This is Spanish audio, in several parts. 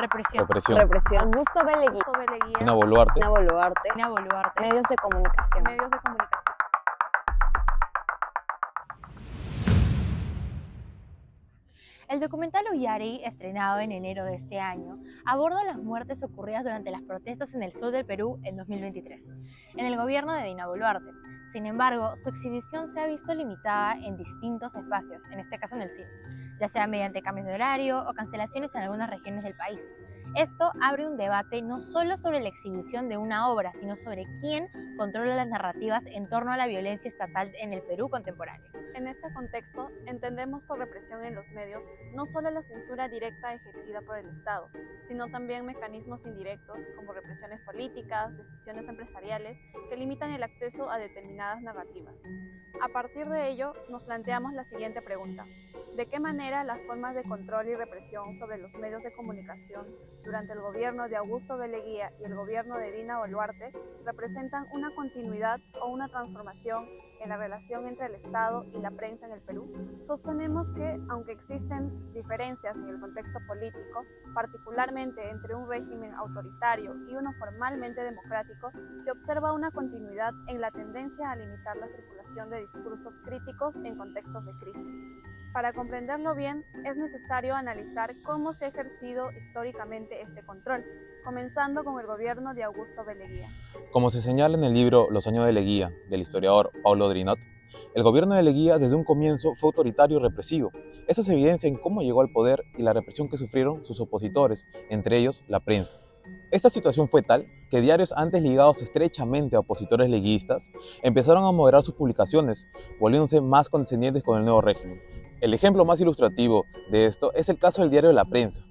Represión. Represión. Represión. Augusto B. Leguía. Dina Boluarte. Dina Boluarte. Dina Boluarte. Medios de comunicación. El documental Ullari, estrenado en enero de este año, aborda las muertes ocurridas durante las protestas en el sur del Perú en 2023, en el gobierno de Dina Boluarte. Sin embargo, su exhibición se ha visto limitada en distintos espacios, en este caso en el cine, ya sea mediante cambios de horario o cancelaciones en algunas regiones del país. Esto abre un debate no solo sobre la exhibición de una obra, sino sobre quién controla las narrativas en torno a la violencia estatal en el Perú contemporáneo. En este contexto, entendemos por represión en los medios no solo la censura directa ejercida por el Estado, sino también mecanismos indirectos como represiones políticas, decisiones empresariales que limitan el acceso a determinadas narrativas. A partir de ello, nos planteamos la siguiente pregunta: ¿de qué manera las formas de control y represión sobre los medios de comunicación durante el gobierno de Augusto B. Leguía y el gobierno de Dina Boluarte representan una continuidad o una transformación en la relación entre el Estado y la prensa en el Perú? Sostenemos que, aunque existen diferencias en el contexto político, particularmente entre un régimen autoritario y uno formalmente democrático, se observa una continuidad en la tendencia a limitar la circulación de discursos críticos en contextos de crisis. Para comprenderlo bien, es necesario analizar cómo se ha ejercido históricamente este control, comenzando con el gobierno de Augusto B. Leguía. Como se señala en el libro Los años de Leguía, del historiador Paulo Drinot, el gobierno de Leguía desde un comienzo fue autoritario y represivo. Esto se evidencia en cómo llegó al poder y la represión que sufrieron sus opositores, entre ellos la prensa. Esta situación fue tal que diarios antes ligados estrechamente a opositores leguistas empezaron a moderar sus publicaciones, volviéndose más condescendientes con el nuevo régimen. El ejemplo más ilustrativo de esto es el caso del diario La Prensa.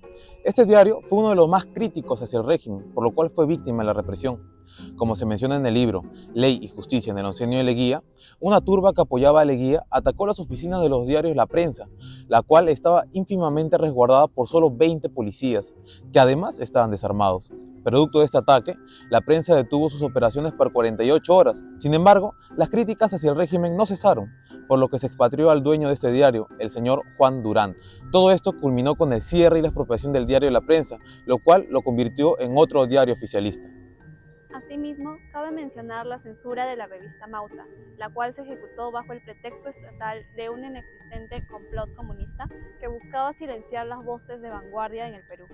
Este diario fue uno de los más críticos hacia el régimen, por lo cual fue víctima de la represión. Como se menciona en el libro Ley y Justicia en el oncenio de Leguía, una turba que apoyaba a Leguía atacó las oficinas de los diarios La Prensa, la cual estaba ínfimamente resguardada por solo 20 policías, que además estaban desarmados. Producto de este ataque, la prensa detuvo sus operaciones por 48 horas. Sin embargo, las críticas hacia el régimen no cesaron, por lo que se expatrió al dueño de este diario, el señor Juan Durán. Todo esto culminó con el cierre y la expropiación del diario La Prensa, lo cual lo convirtió en otro diario oficialista. Asimismo, cabe mencionar la censura de la revista Mauta, la cual se ejecutó bajo el pretexto estatal de un inexistente complot comunista que buscaba silenciar las voces de vanguardia en el Perú.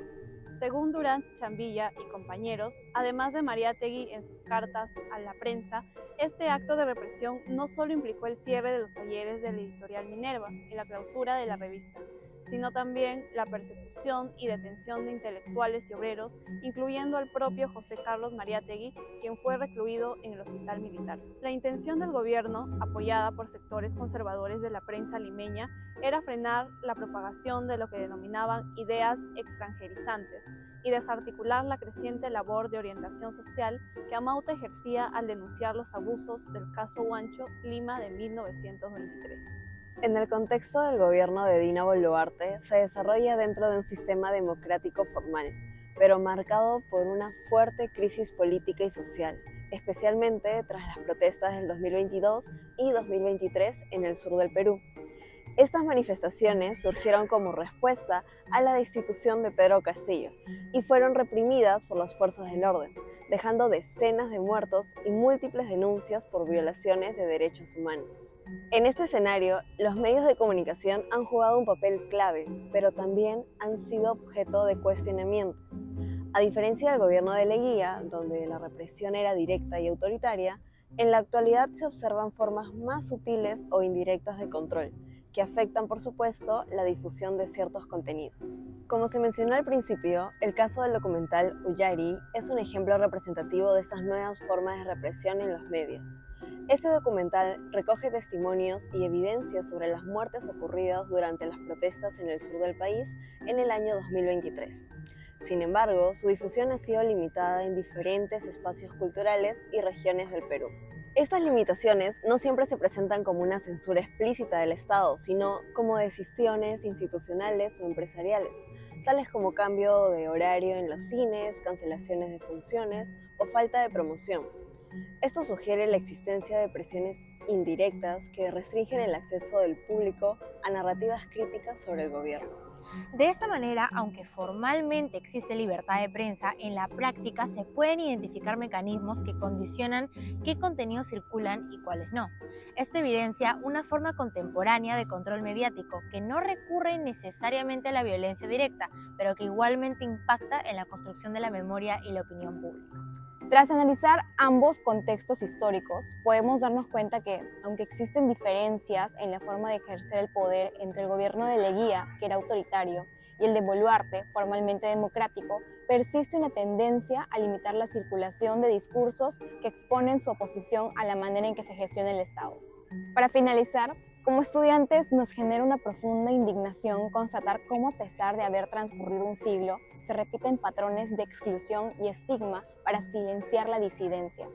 Según Durán, Chambilla y compañeros, además de Mariátegui en sus cartas a la prensa, este acto de represión no solo implicó el cierre de los talleres de la editorial Minerva y la clausura de la revista, sino también la persecución y detención de intelectuales y obreros, incluyendo al propio José Carlos Mariátegui, quien fue recluido en el hospital militar. La intención del gobierno, apoyada por sectores conservadores de la prensa limeña, era frenar la propagación de lo que denominaban ideas extranjerizantes y desarticular la creciente labor de orientación social que Amauta ejercía al denunciar los abusos del caso Huancho, Lima de 1923. En el contexto del gobierno de Dina Boluarte, se desarrolla dentro de un sistema democrático formal, pero marcado por una fuerte crisis política y social, especialmente tras las protestas del 2022 y 2023 en el sur del Perú. Estas manifestaciones surgieron como respuesta a la destitución de Pedro Castillo y fueron reprimidas por las fuerzas del orden, dejando decenas de muertos y múltiples denuncias por violaciones de derechos humanos. En este escenario, los medios de comunicación han jugado un papel clave, pero también han sido objeto de cuestionamientos. A diferencia del gobierno de Leguía, donde la represión era directa y autoritaria, en la actualidad se observan formas más sutiles o indirectas de control, que afectan, por supuesto, la difusión de ciertos contenidos. Como se mencionó al principio, el caso del documental Ullari es un ejemplo representativo de estas nuevas formas de represión en los medios. Este documental recoge testimonios y evidencias sobre las muertes ocurridas durante las protestas en el sur del país en el año 2023. Sin embargo, su difusión ha sido limitada en diferentes espacios culturales y regiones del Perú. Estas limitaciones no siempre se presentan como una censura explícita del Estado, sino como decisiones institucionales o empresariales, tales como cambio de horario en los cines, cancelaciones de funciones o falta de promoción. Esto sugiere la existencia de presiones indirectas que restringen el acceso del público a narrativas críticas sobre el gobierno. De esta manera, aunque formalmente existe libertad de prensa, en la práctica se pueden identificar mecanismos que condicionan qué contenidos circulan y cuáles no. Esto evidencia una forma contemporánea de control mediático que no recurre necesariamente a la violencia directa, pero que igualmente impacta en la construcción de la memoria y la opinión pública. Tras analizar ambos contextos históricos, podemos darnos cuenta que, aunque existen diferencias en la forma de ejercer el poder entre el gobierno de Leguía, que era autoritario, y el de Boluarte, formalmente democrático, persiste una tendencia a limitar la circulación de discursos que exponen su oposición a la manera en que se gestiona el Estado. Para finalizar, como estudiantes nos genera una profunda indignación constatar cómo, a pesar de haber transcurrido un siglo, se repiten patrones de exclusión y estigma para silenciar la disidencia.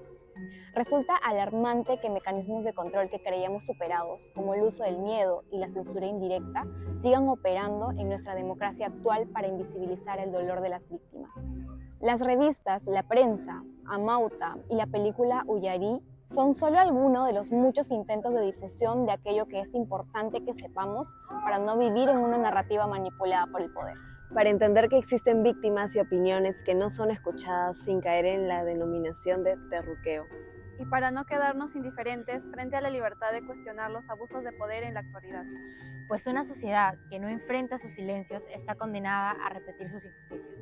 Resulta alarmante que mecanismos de control que creíamos superados, como el uso del miedo y la censura indirecta, sigan operando en nuestra democracia actual para invisibilizar el dolor de las víctimas. Las revistas, la prensa, Amauta y la película Ullarí son solo algunos de los muchos intentos de difusión de aquello que es importante que sepamos para no vivir en una narrativa manipulada por el poder. Para entender que existen víctimas y opiniones que no son escuchadas sin caer en la denominación de terruqueo. Y para no quedarnos indiferentes frente a la libertad de cuestionar los abusos de poder en la actualidad. Pues una sociedad que no enfrenta sus silencios está condenada a repetir sus injusticias.